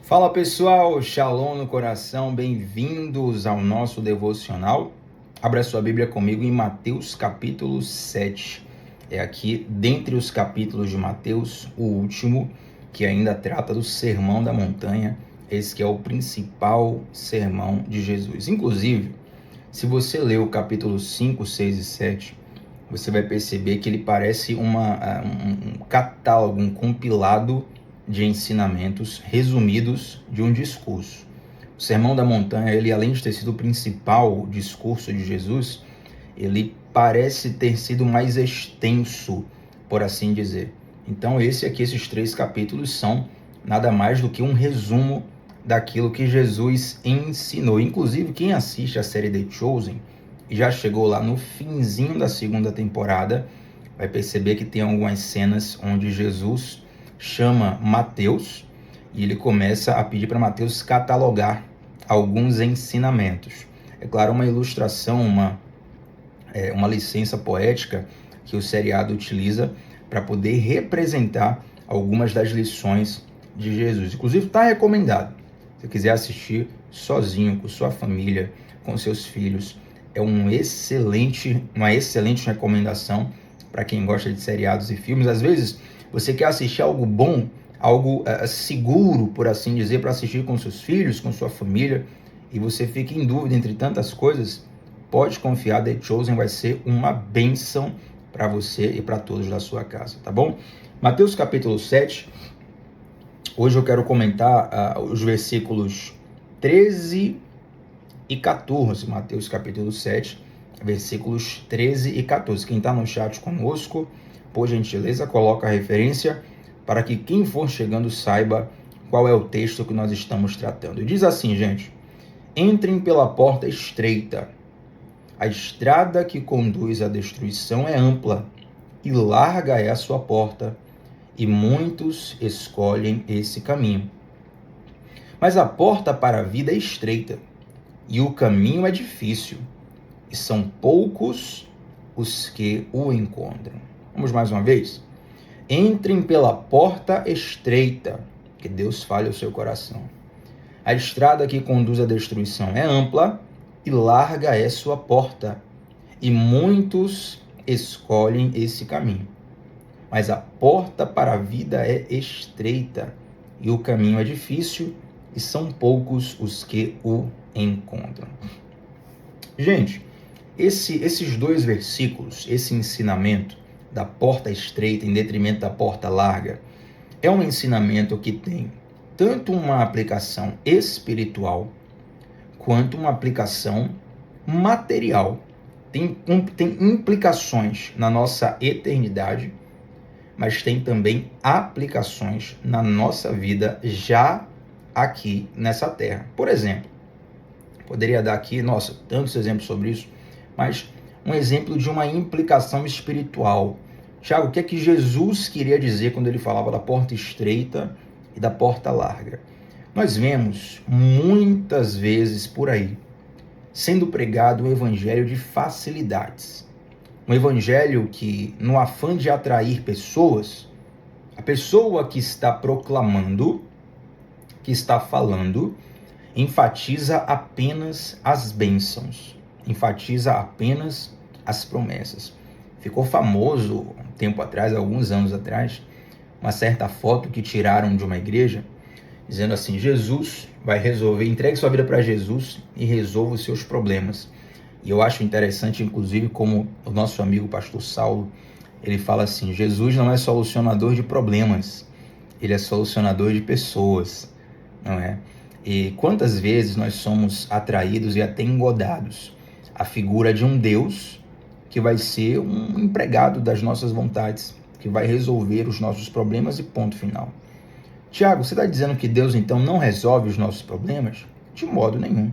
Fala pessoal, Shalom no coração, bem-vindos ao nosso devocional. Abra sua Bíblia comigo em Mateus capítulo 7. É aqui, dentre os capítulos de Mateus, o último, que ainda trata do Sermão da Montanha. Esse que é o principal sermão de Jesus. Inclusive, se você ler o capítulo 5, 6 e 7, você vai perceber que ele parece um catálogo, um compilado de ensinamentos resumidos de um discurso. O Sermão da Montanha, ele além de ter sido o principal discurso de Jesus, ele parece ter sido mais extenso, por assim dizer. Então esses 3 capítulos são nada mais do que um resumo daquilo que Jesus ensinou. Inclusive, quem assiste a série The Chosen e já chegou lá no finzinho da 2ª temporada, vai perceber que tem algumas cenas onde Jesus chama Mateus e ele começa a pedir para Mateus catalogar alguns ensinamentos. É claro, uma ilustração, uma licença poética que o seriado utiliza para poder representar algumas das lições de Jesus. Inclusive, está recomendado. Se você quiser assistir sozinho, com sua família, com seus filhos, é uma excelente recomendação para quem gosta de seriados e filmes. Às vezes, você quer assistir algo bom, algo seguro, por assim dizer, para assistir com seus filhos, com sua família, e você fica em dúvida entre tantas coisas, pode confiar, The Chosen vai ser uma bênção para você e para todos da sua casa, tá bom? Mateus capítulo 7, hoje eu quero comentar os versículos 13 e 14, Mateus capítulo 7, versículos 13 e 14. Quem está no chat conosco, por gentileza, coloca a referência para que quem for chegando saiba qual é o texto que nós estamos tratando. E diz assim, gente: entrem pela porta estreita. A estrada que conduz à destruição é ampla e larga é a sua porta, e muitos escolhem esse caminho. Mas a porta para a vida é estreita e o caminho é difícil, e são poucos os que o encontram. Vamos mais uma vez? Entrem pela porta estreita, que Deus fale ao seu coração. A estrada que conduz à destruição é ampla e larga é sua porta, e muitos escolhem esse caminho. Mas a porta para a vida é estreita e o caminho é difícil, e são poucos os que o encontram. Gente, esses 2 versículos, esse ensinamento da porta estreita em detrimento da porta larga, é um ensinamento que tem tanto uma aplicação espiritual quanto uma aplicação material. Tem implicações na nossa eternidade, mas tem também aplicações na nossa vida já aqui nessa terra. Por exemplo, poderia dar aqui, tantos exemplos sobre isso, mas um exemplo de uma implicação espiritual. Tiago, o que é que Jesus queria dizer quando ele falava da porta estreita e da porta larga? Nós vemos muitas vezes por aí sendo pregado um evangelho de facilidades. Um evangelho que, no afã de atrair pessoas, a pessoa que está proclamando, que está falando, enfatiza apenas as bênçãos, enfatiza apenas as promessas. Ficou famoso um tempo atrás, alguns anos atrás, uma certa foto que tiraram de uma igreja, dizendo assim: Jesus vai resolver, entregue sua vida para Jesus e resolva os seus problemas. E eu acho interessante, inclusive, como o nosso amigo pastor Saulo, ele fala assim: Jesus não é solucionador de problemas, ele é solucionador de pessoas, não é? E quantas vezes nós somos atraídos e até engodados à figura de um Deus que vai ser um empregado das nossas vontades, que vai resolver os nossos problemas e ponto final. Tiago, você está dizendo que Deus então não resolve os nossos problemas? De modo nenhum.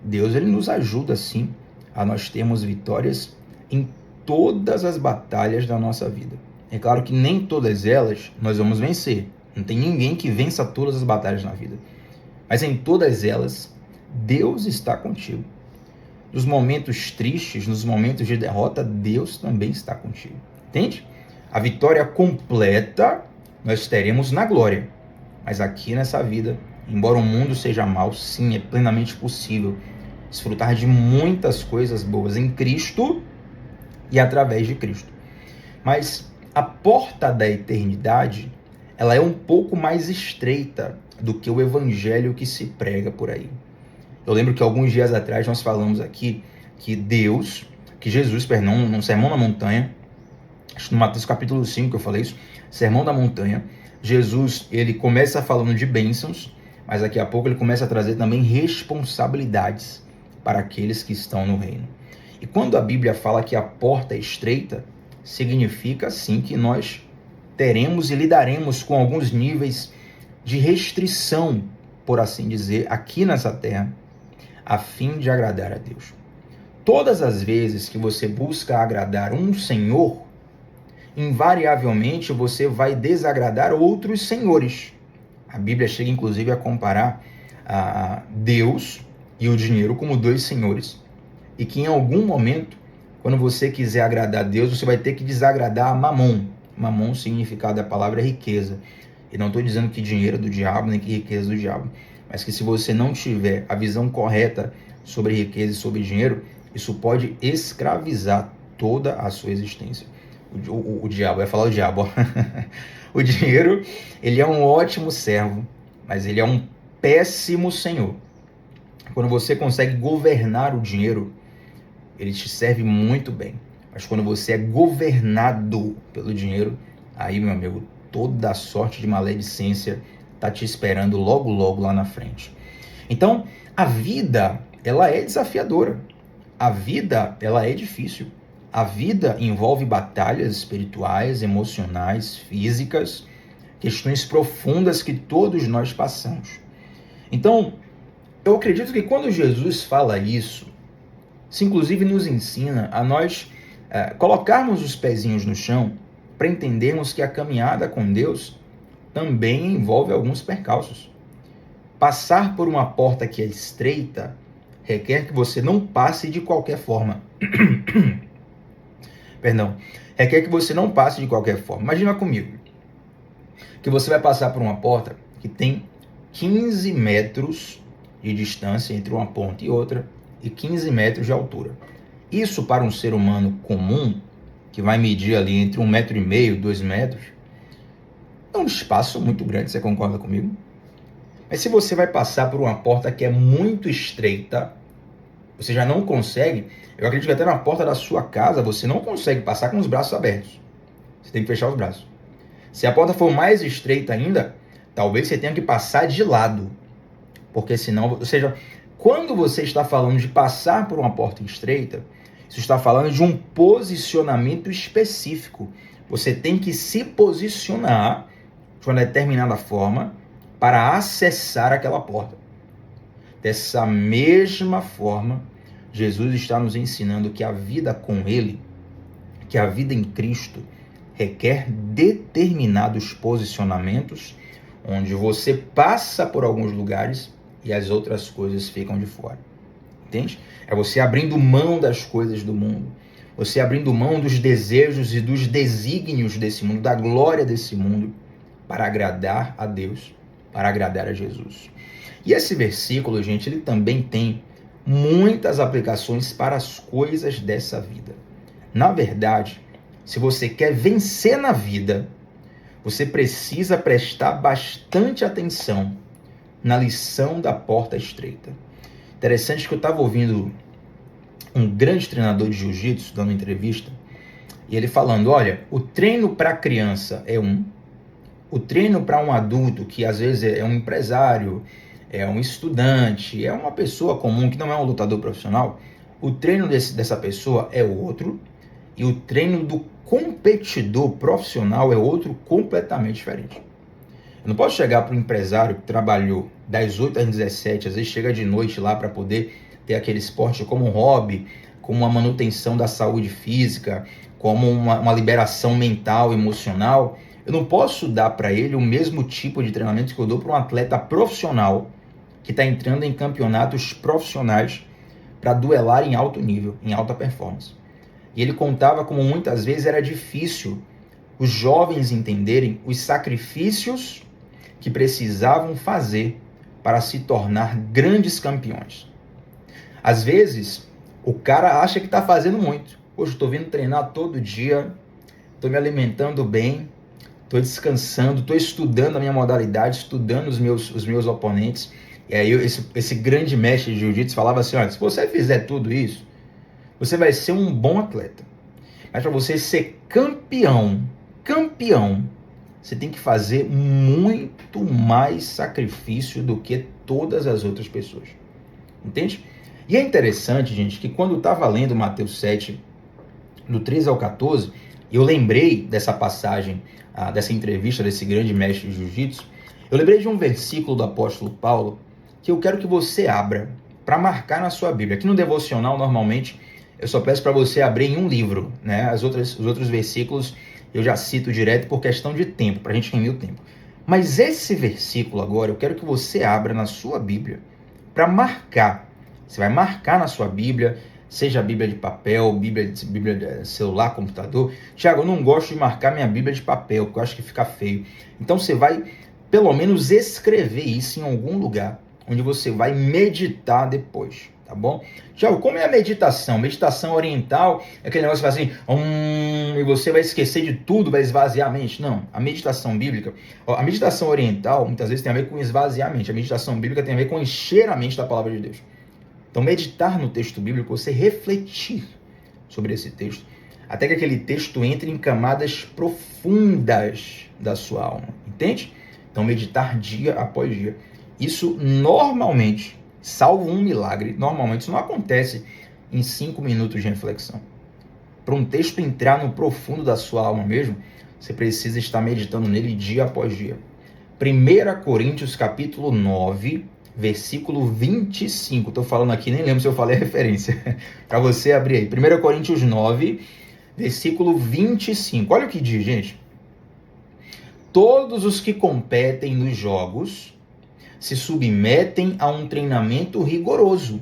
Deus, ele nos ajuda sim a nós termos vitórias em todas as batalhas da nossa vida. É claro que nem todas elas nós vamos vencer. Não tem ninguém que vença todas as batalhas na vida. Mas em todas elas, Deus está contigo. Nos momentos tristes, nos momentos de derrota, Deus também está contigo. Entende? A vitória completa nós teremos na glória. Mas aqui nessa vida, embora o mundo seja mau, sim, é plenamente possível desfrutar de muitas coisas boas em Cristo e através de Cristo. Mas a porta da eternidade, ela é um pouco mais estreita do que o evangelho que se prega por aí. Eu lembro que alguns dias atrás nós falamos aqui que Jesus, no Sermão da Montanha, acho que no Mateus capítulo 5 que eu falei isso, Sermão da Montanha, Jesus, ele começa falando de bênçãos, mas daqui a pouco ele começa a trazer também responsabilidades para aqueles que estão no reino. E quando a Bíblia fala que a porta é estreita, significa sim que nós teremos e lidaremos com alguns níveis de restrição, por assim dizer, aqui nessa terra, a fim de agradar a Deus. Todas as vezes que você busca agradar um senhor, invariavelmente você vai desagradar outros senhores. A Bíblia chega inclusive a comparar a Deus e o dinheiro como dois senhores. E que em algum momento, quando você quiser agradar a Deus, você vai ter que desagradar a Mamon. Mamon, o significado da palavra é riqueza. E não estou dizendo que dinheiro é do diabo, nem que riqueza é do diabo. Mas que se você não tiver a visão correta sobre riqueza e sobre dinheiro, isso pode escravizar toda a sua existência. O diabo, vai falar o diabo. O dinheiro, ele é um ótimo servo, mas ele é um péssimo senhor. Quando você consegue governar o dinheiro, ele te serve muito bem. Mas quando você é governado pelo dinheiro, aí, meu amigo, toda sorte de maledicência está te esperando logo, logo lá na frente. Então, a vida, ela é desafiadora. A vida, ela é difícil. A vida envolve batalhas espirituais, emocionais, físicas, questões profundas que todos nós passamos. Então, eu acredito que quando Jesus fala isso, se inclusive nos ensina a nós colocarmos os pezinhos no chão para entendermos que a caminhada com Deus também envolve alguns percalços. Passar por uma porta que é estreita requer que você não passe de qualquer forma. Requer que você não passe de qualquer forma. Imagina comigo que você vai passar por uma porta que tem 15 metros de distância entre uma ponta e outra e 15 metros de altura. Isso para um ser humano comum, que vai medir ali entre 1,5 metro e 2 metros, é um espaço muito grande, você concorda comigo? Mas se você vai passar por uma porta que é muito estreita, você já não consegue, eu acredito que até na porta da sua casa você não consegue passar com os braços abertos. Você tem que fechar os braços. Se a porta for mais estreita ainda, talvez você tenha que passar de lado. Porque senão, ou seja, quando você está falando de passar por uma porta estreita, isso está falando de um posicionamento específico. Você tem que se posicionar de uma determinada forma para acessar aquela porta. Dessa mesma forma, Jesus está nos ensinando que a vida com Ele, que a vida em Cristo, requer determinados posicionamentos, onde você passa por alguns lugares e as outras coisas ficam de fora. Entende? É você abrindo mão das coisas do mundo, você abrindo mão dos desejos e dos desígnios desse mundo, da glória desse mundo, para agradar a Deus, para agradar a Jesus. E esse versículo, gente, ele também tem muitas aplicações para as coisas dessa vida. Na verdade, se você quer vencer na vida, você precisa prestar bastante atenção na lição da porta estreita. Interessante que eu estava ouvindo um grande treinador de jiu-jitsu dando entrevista, e ele falando, olha, o treino para criança é o treino para um adulto, que às vezes é um empresário, é um estudante, é uma pessoa comum que não é um lutador profissional, o treino dessa pessoa é outro, e o treino do competidor profissional é outro completamente diferente. Eu não posso chegar para um empresário que trabalhou das 8 às 17, às vezes chega de noite lá para poder ter aquele esporte como um hobby, como uma manutenção da saúde física, como uma liberação mental, emocional. Eu não posso dar para ele o mesmo tipo de treinamento que eu dou para um atleta profissional que está entrando em campeonatos profissionais para duelar em alto nível, em alta performance. E ele contava como muitas vezes era difícil os jovens entenderem os sacrifícios que precisavam fazer para se tornar grandes campeões. Às vezes, o cara acha que está fazendo muito. Hoje estou vindo treinar todo dia, estou me alimentando bem, estou descansando, estou estudando a minha modalidade, estudando os meus oponentes. E aí esse grande mestre de jiu-jitsu falava assim, olha, se você fizer tudo isso, você vai ser um bom atleta. Mas para você ser campeão, você tem que fazer muito mais sacrifício do que todas as outras pessoas. Entende? E é interessante, gente, que quando eu estava lendo Mateus 7, do 13 ao 14, eu lembrei dessa passagem, dessa entrevista desse grande mestre de jiu-jitsu, eu lembrei de um versículo do apóstolo Paulo que eu quero que você abra para marcar na sua Bíblia. Aqui no devocional, normalmente, eu só peço para você abrir em um livro, né? Os outros versículos eu já cito direto por questão de tempo, para a gente remir o tempo. Mas esse versículo agora, eu quero que você abra na sua Bíblia para marcar. Você vai marcar na sua Bíblia, seja a Bíblia de papel, Bíblia de celular, computador. Tiago, eu não gosto de marcar minha Bíblia de papel, porque eu acho que fica feio. Então você vai, pelo menos, escrever isso em algum lugar, onde você vai meditar depois, tá bom? Tiago, como é a meditação? Meditação oriental é aquele negócio que faz assim, e você vai esquecer de tudo, vai esvaziar a mente. Não, a meditação bíblica, a meditação oriental, muitas vezes tem a ver com esvaziar a mente. A meditação bíblica tem a ver com encher a mente da palavra de Deus. Então, meditar no texto bíblico, você refletir sobre esse texto, até que aquele texto entre em camadas profundas da sua alma, entende? Então, meditar dia após dia. Isso normalmente, salvo um milagre, normalmente isso não acontece em 5 minutos de reflexão. Para um texto entrar no profundo da sua alma mesmo, você precisa estar meditando nele dia após dia. 1 Coríntios capítulo 9, versículo 25. Estou falando aqui, nem lembro se eu falei a referência. Para você abrir aí. 1 Coríntios 9, versículo 25. Olha o que diz, gente. Todos os que competem nos jogos se submetem a um treinamento rigoroso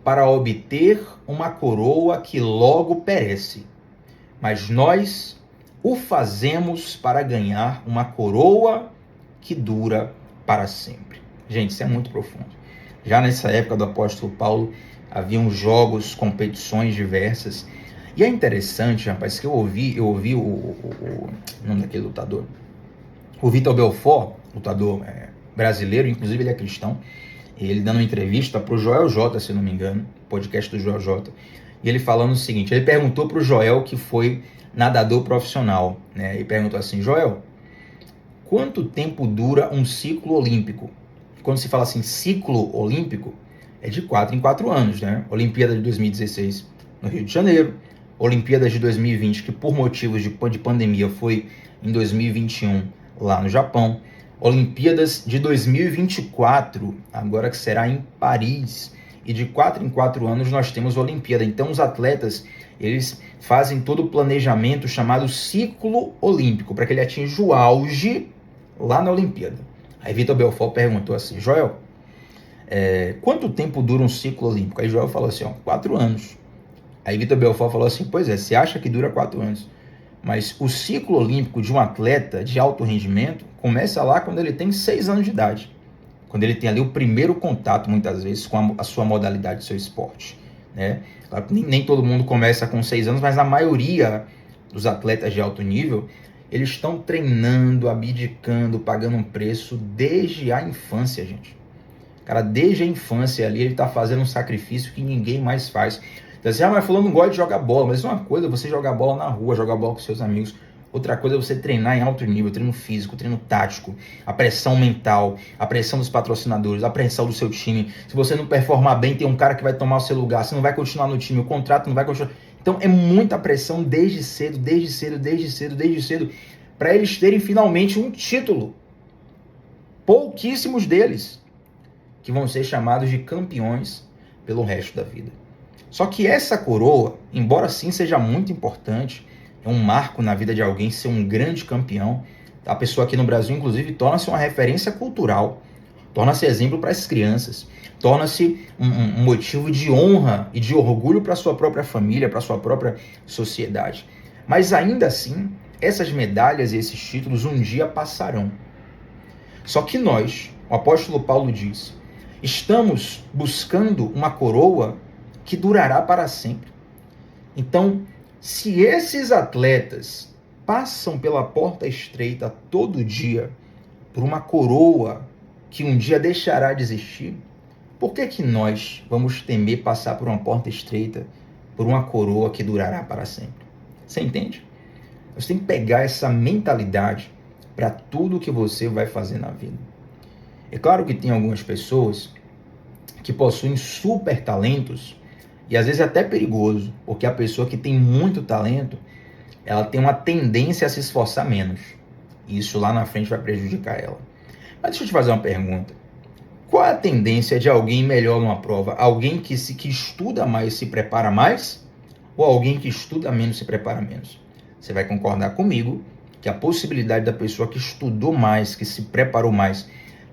para obter uma coroa que logo perece. Mas nós o fazemos para ganhar uma coroa que dura para sempre. Gente, isso é muito profundo. Já nessa época do apóstolo Paulo, haviam jogos, competições diversas. E é interessante, rapaz, que eu ouvi o nome daquele lutador, o Vitor Belfort, lutador brasileiro, inclusive ele é cristão, ele dando uma entrevista para o Joel J, se não me engano, podcast do Joel J, e ele falando o seguinte, ele perguntou para o Joel, que foi nadador profissional, né? Ele perguntou assim, Joel, quanto tempo dura um ciclo olímpico? Quando se fala assim, ciclo olímpico, é de 4 em 4 anos, né? Olimpíada de 2016 no Rio de Janeiro, Olimpíadas de 2020, que por motivos de pandemia foi em 2021 lá no Japão, Olimpíadas de 2024, agora que será em Paris, e de 4 em 4 anos nós temos a Olimpíada. Então os atletas, eles fazem todo o planejamento chamado ciclo olímpico, para que ele atinja o auge lá na Olimpíada. Aí Vitor Belfort perguntou assim, Joel, quanto tempo dura um ciclo olímpico? Aí Joel falou assim, 4 anos. Aí Vitor Belfort falou assim, pois é, você acha que dura 4 anos? Mas o ciclo olímpico de um atleta de alto rendimento começa lá quando ele tem 6 anos de idade. Quando ele tem ali o primeiro contato, muitas vezes, com a sua modalidade, seu esporte, né? Claro que nem todo mundo começa com 6 anos, mas a maioria dos atletas de alto nível, eles estão treinando, abdicando, pagando um preço desde a infância, gente. Cara, desde a infância ali, ele está fazendo um sacrifício que ninguém mais faz. Então, assim, mas fulano não gosta de jogar bola, mas uma coisa é você jogar bola na rua, jogar bola com seus amigos. Outra coisa é você treinar em alto nível, treino físico, treino tático, a pressão mental, a pressão dos patrocinadores, a pressão do seu time. Se você não performar bem, tem um cara que vai tomar o seu lugar, você não vai continuar no time, o contrato não vai continuar. Então é muita pressão desde cedo, para eles terem finalmente um título. Pouquíssimos deles que vão ser chamados de campeões pelo resto da vida. Só que essa coroa, embora sim seja muito importante, é um marco na vida de alguém ser um grande campeão. A pessoa aqui no Brasil, inclusive, torna-se uma referência cultural, torna-se exemplo para as crianças, torna-se um motivo de honra e de orgulho para a sua própria família, para a sua própria sociedade. Mas ainda assim, essas medalhas e esses títulos um dia passarão. Só que nós, o apóstolo Paulo diz, estamos buscando uma coroa que durará para sempre. Então, se esses atletas passam pela porta estreita todo dia por uma coroa que um dia deixará de existir, por que que nós vamos temer passar por uma porta estreita por uma coroa que durará para sempre? Você entende? Você tem que pegar essa mentalidade para tudo que você vai fazer na vida. É claro que tem algumas pessoas que possuem super talentos e às vezes é até perigoso, porque a pessoa que tem muito talento, ela tem uma tendência a se esforçar menos. E isso lá na frente vai prejudicar ela. Mas deixa eu te fazer uma pergunta. Qual é a tendência de alguém melhor numa prova? Alguém que estuda mais se prepara mais? Ou alguém que estuda menos se prepara menos? Você vai concordar comigo que a possibilidade da pessoa que estudou mais, que se preparou mais,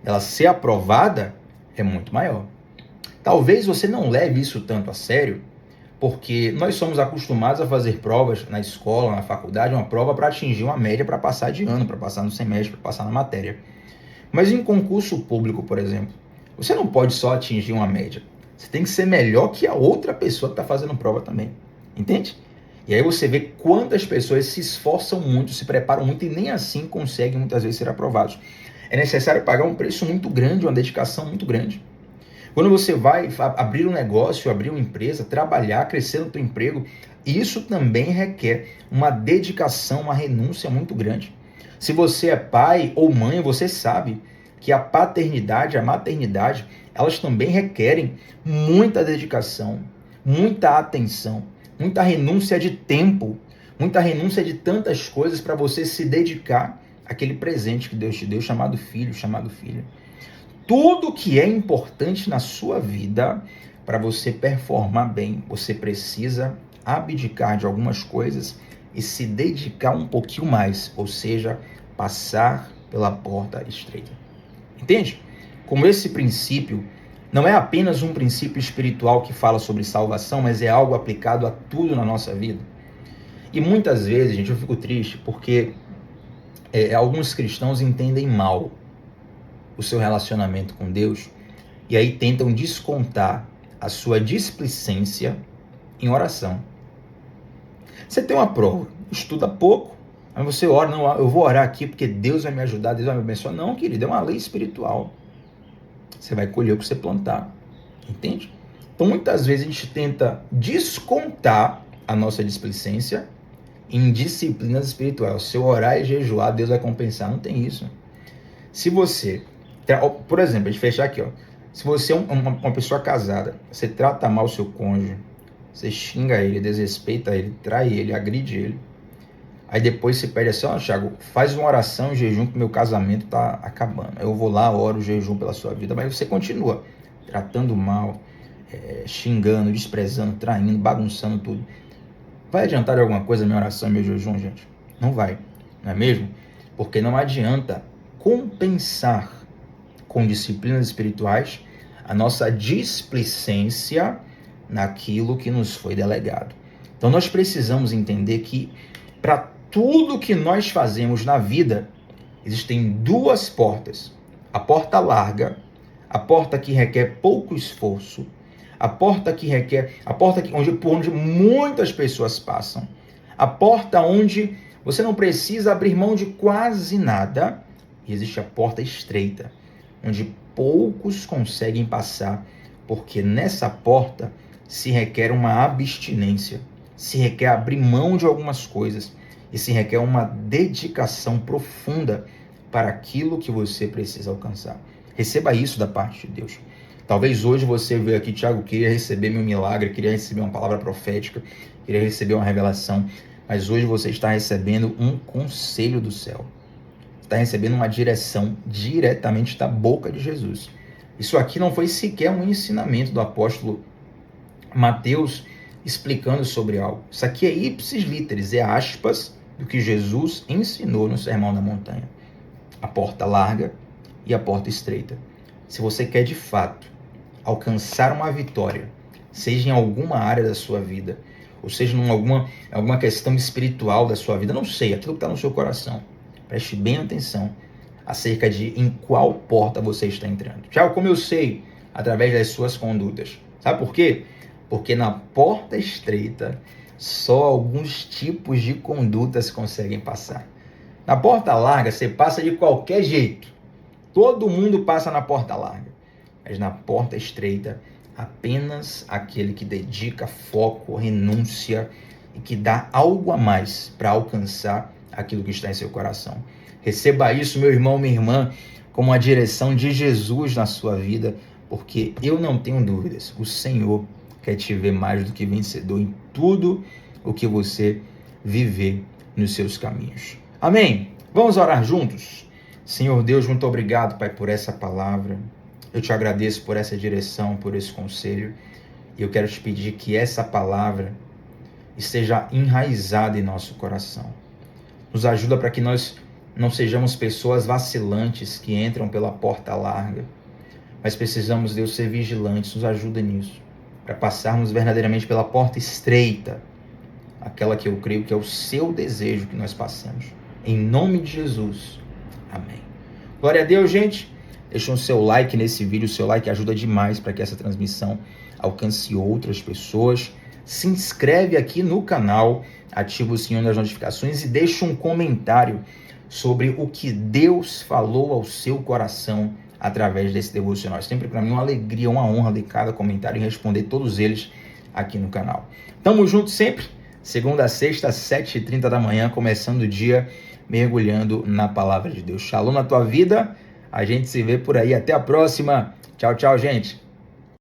ela ser aprovada é muito maior. Talvez você não leve isso tanto a sério, porque nós somos acostumados a fazer provas na escola, na faculdade, uma prova para atingir uma média para passar de ano, para passar no semestre, para passar na matéria. Mas em concurso público, por exemplo, você não pode só atingir uma média. Você tem que ser melhor que a outra pessoa que está fazendo prova também. Entende? E aí você vê quantas pessoas se esforçam muito, se preparam muito e nem assim conseguem muitas vezes ser aprovados. É necessário pagar um preço muito grande, uma dedicação muito grande. Quando você vai abrir um negócio, abrir uma empresa, trabalhar, crescer no seu emprego, isso também requer uma dedicação, uma renúncia muito grande. Se você é pai ou mãe, você sabe que a paternidade, a maternidade, elas também requerem muita dedicação, muita atenção, muita renúncia de tempo, muita renúncia de tantas coisas para você se dedicar àquele presente que Deus te deu, chamado filho, chamado filha. Tudo que é importante na sua vida, para você performar bem, você precisa abdicar de algumas coisas e se dedicar um pouquinho mais, ou seja, passar pela porta estreita. Entende? Como esse princípio não é apenas um princípio espiritual que fala sobre salvação, mas é algo aplicado a tudo na nossa vida. E muitas vezes, gente, eu fico triste porque alguns cristãos entendem mal o seu relacionamento com Deus e aí tentam descontar a sua displicência em oração. Você tem uma prova, estuda pouco, mas você ora, não, eu vou orar aqui porque Deus vai me ajudar, Deus vai me abençoar. Não, querido, é uma lei espiritual. Você vai colher o que você plantar, entende? Então, muitas vezes a gente tenta descontar a nossa displicência em disciplinas espirituais. Se eu orar e jejuar, Deus vai compensar. Não tem isso. Se você, por exemplo, a gente fechar aqui, ó. Se você é uma pessoa casada, você trata mal o seu cônjuge, você xinga ele, desrespeita ele, trai ele, agride ele, aí depois você pede assim, ó, Thiago, faz uma oração em jejum que meu casamento tá acabando. Eu vou lá, oro o jejum pela sua vida, mas você continua tratando mal, xingando, desprezando, traindo, bagunçando tudo. Vai adiantar de alguma coisa a minha oração e meu jejum, gente? Não vai, não é mesmo? Porque não adianta compensar com disciplinas espirituais a nossa displicência naquilo que nos foi delegado. Então nós precisamos entender que para tudo que nós fazemos na vida, existem duas portas. A porta larga, a porta que requer pouco esforço, a porta por onde muitas pessoas passam, a porta onde você não precisa abrir mão de quase nada, e existe a porta estreita, onde poucos conseguem passar, porque nessa porta se requer uma abstinência, se requer abrir mão de algumas coisas e se requer uma dedicação profunda para aquilo que você precisa alcançar. Receba isso da parte de Deus. Talvez hoje você veio aqui, Thiago, queria receber meu milagre, queria receber uma palavra profética, queria receber uma revelação, mas hoje você está recebendo um conselho do céu. Está recebendo uma direção diretamente da boca de Jesus. Isso aqui não foi sequer um ensinamento do apóstolo Mateus explicando sobre algo. Isso aqui é ipsis literis, é aspas do que Jesus ensinou no Sermão da Montanha. A porta larga e a porta estreita. Se você quer de fato alcançar uma vitória, seja em alguma área da sua vida, ou seja em alguma questão espiritual da sua vida, não sei, aquilo que está no seu coração, preste bem atenção. acerca de em qual porta você está entrando. Tiago, como eu sei? Através das suas condutas. Sabe por quê? Porque na porta estreita, só alguns tipos de condutas conseguem passar. Na porta larga, você passa de qualquer jeito. Todo mundo passa na porta larga. Mas na porta estreita, apenas aquele que dedica foco, renúncia e que dá algo a mais para alcançar aquilo que está em seu coração. Receba isso, meu irmão, minha irmã, como a direção de Jesus na sua vida, porque eu não tenho dúvidas, o Senhor quer te ver mais do que vencedor em tudo o que você viver nos seus caminhos. Amém? Vamos orar juntos? Senhor Deus, muito obrigado, Pai, por essa palavra. Eu te agradeço por essa direção, por esse conselho. E eu quero te pedir que essa palavra esteja enraizada em nosso coração. Nos ajuda para que nós não sejamos pessoas vacilantes que entram pela porta larga. Mas precisamos, Deus, ser vigilantes. Nos ajuda nisso. Para passarmos verdadeiramente pela porta estreita. Aquela que eu creio que é o seu desejo que nós passemos. Em nome de Jesus. Amém. Glória a Deus, gente. Deixa o seu like nesse vídeo. O seu like ajuda demais para que essa transmissão alcance outras pessoas. Se inscreve aqui no canal. Ativa o sininho das notificações e deixa um comentário sobre o que Deus falou ao seu coração através desse devocional. Sempre para mim uma alegria, uma honra ler cada comentário e responder todos eles aqui no canal. Tamo junto sempre. Segunda a sexta, 7h30 da manhã, começando o dia mergulhando na palavra de Deus. Shalom na tua vida. A gente se vê por aí. Até a próxima. Tchau, tchau, gente.